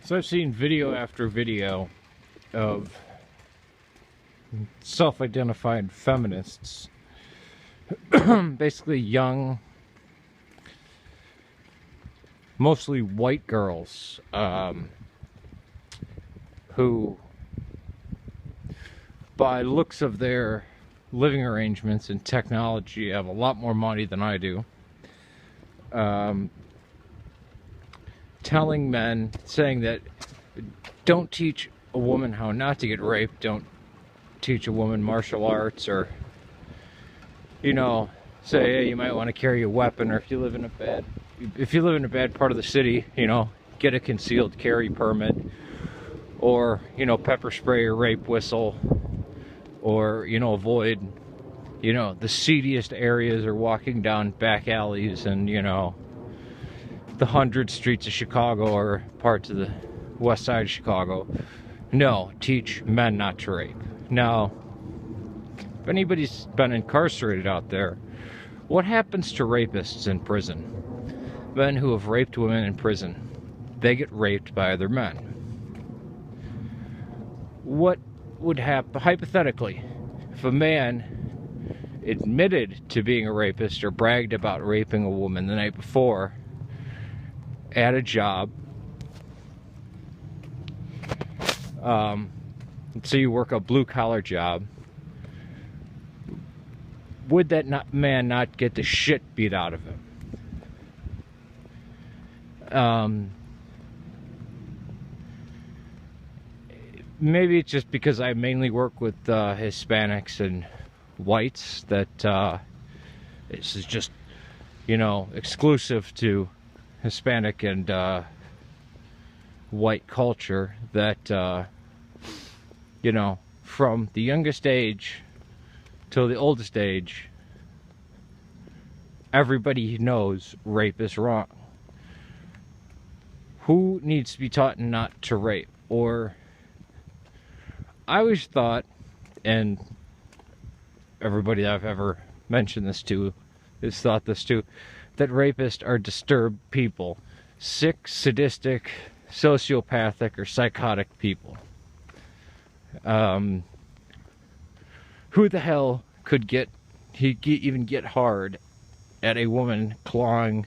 So I've seen video after video of self-identified feminists, basically young, mostly white girls, who, by looks of their living arrangements and technology, have a lot more money than I do. Telling men, saying that don't teach a woman how not to get raped, don't teach a woman martial arts, or, you know, say, hey, you might want to carry a weapon, or if you live in a bad part of the city, you know, get a concealed carry permit, or, you know, pepper spray or rape whistle, or, you know, avoid, you know, the seediest areas, or walking down back alleys and, you know, the 100 streets of Chicago or parts of the west side of Chicago. No, teach men not to rape. Now, if anybody's been incarcerated out there, what happens to rapists in prison? Men who have raped women in prison, they get raped by other men. What would happen, hypothetically, if a man admitted to being a rapist or bragged about raping a woman the night before at a job? Let's say you work a blue-collar job. Would that man not get the shit beat out of him? Maybe it's just because I mainly work with Hispanics and whites that this is just, you know, exclusive to Hispanic and white culture, that you know, from the youngest age till the oldest age, everybody knows rape is wrong. Who needs to be taught not to rape? Or, I always thought, and everybody that I've ever mentioned this to has thought this too, that rapists are disturbed people, sick, sadistic, sociopathic, or psychotic people. Who the hell could even get hard at a woman clawing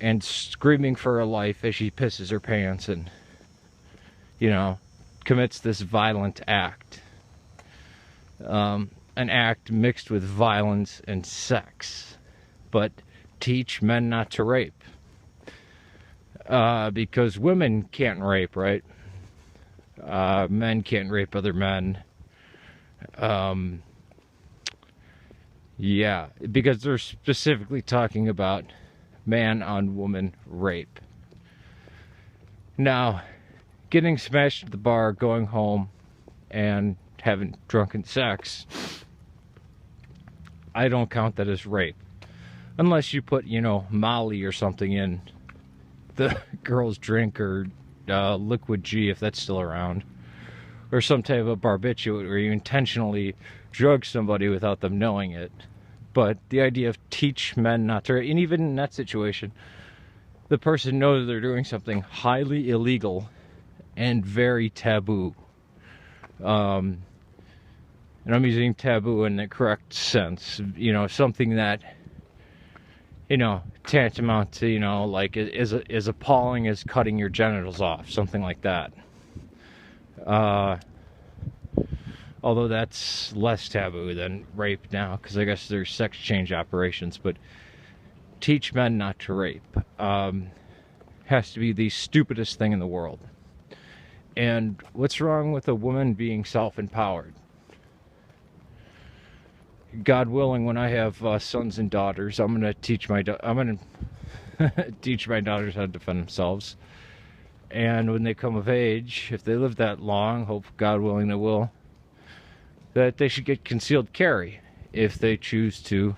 and screaming for her life as she pisses her pants and, you know, commits this violent act? An act mixed with violence and sex. But teach men not to rape. Because women can't rape, right? Men can't rape other men. Yeah, because they're specifically talking about man-on-woman rape. Now, getting smashed at the bar, going home, and having drunken sex, I don't count that as rape. Unless you put, you know, Molly or something in the girl's drink, or Liquid G, if that's still around, or some type of barbiturate where you intentionally drug somebody without them knowing it. But the idea of teach men not to, and even in that situation, the person knows they're doing something highly illegal and very taboo. And I'm using taboo in the correct sense, you know, something that, you know, tantamount to, you know, like, is appalling as cutting your genitals off, something like that. Although that's less taboo than rape now, because I guess there's sex change operations. But teach men not to rape has to be the stupidest thing in the world. And what's wrong with a woman being self-empowered? God willing, when I have sons and daughters, I'm gonna teach my teach my daughters how to defend themselves. And when they come of age, if they live that long, hope God willing they will, that they should get concealed carry if they choose to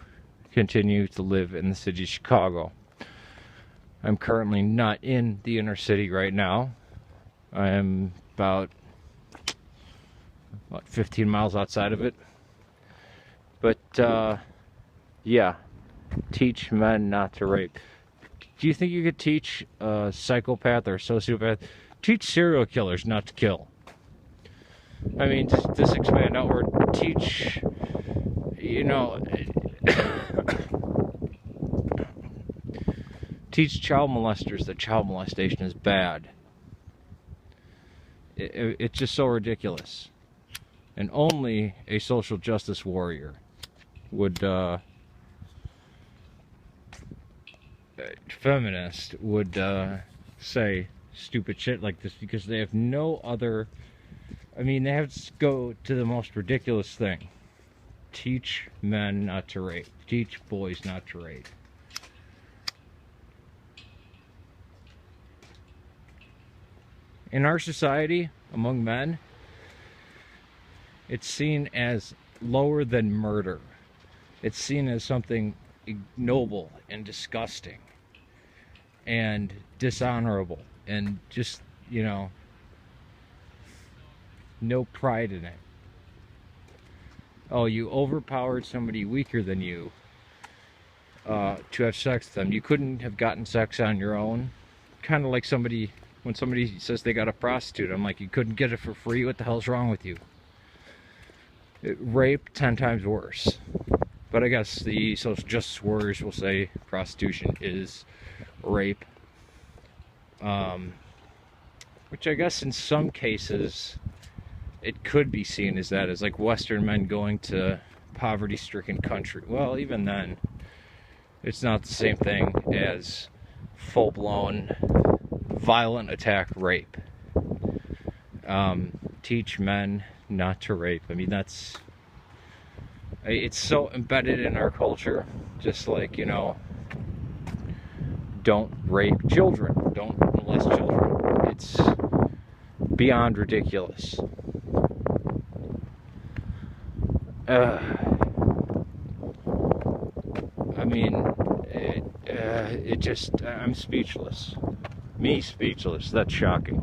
continue to live in the city of Chicago. I'm currently not in the inner city right now. I am about 15 miles outside of it. But, yeah, teach men not to rape. do you think you could teach a psychopath or a sociopath? Teach serial killers not to kill. I mean, just expand outward. Teach, you know, teach child molesters that child molestation is bad. It's just so ridiculous. And only a social justice warrior would, feminist would say stupid shit like this, because they have no other. I mean, they have to go to the most ridiculous thing. Teach men not to rape. Teach boys not to rape. In our society, among men, it's seen as lower than murder. It's seen as something ignoble and disgusting and dishonorable and just, you know, no pride in it. Oh, you overpowered somebody weaker than you to have sex with them. You couldn't have gotten sex on your own. Kind of like somebody, when somebody says they got a prostitute, I'm like, you couldn't get it for free? What the hell's wrong with you? Rape, 10 times worse. But I guess the social justice warriors will say prostitution is rape. Which I guess in some cases it could be seen as that, as like Western men going to poverty-stricken country. Well, even then, it's not the same thing as full-blown violent attack rape. Teach men not to rape. I mean, it's so embedded in our culture. Just like, you know, don't rape children, don't molest children. It's beyond ridiculous. I mean, it just, I'm speechless. Me speechless. That's shocking.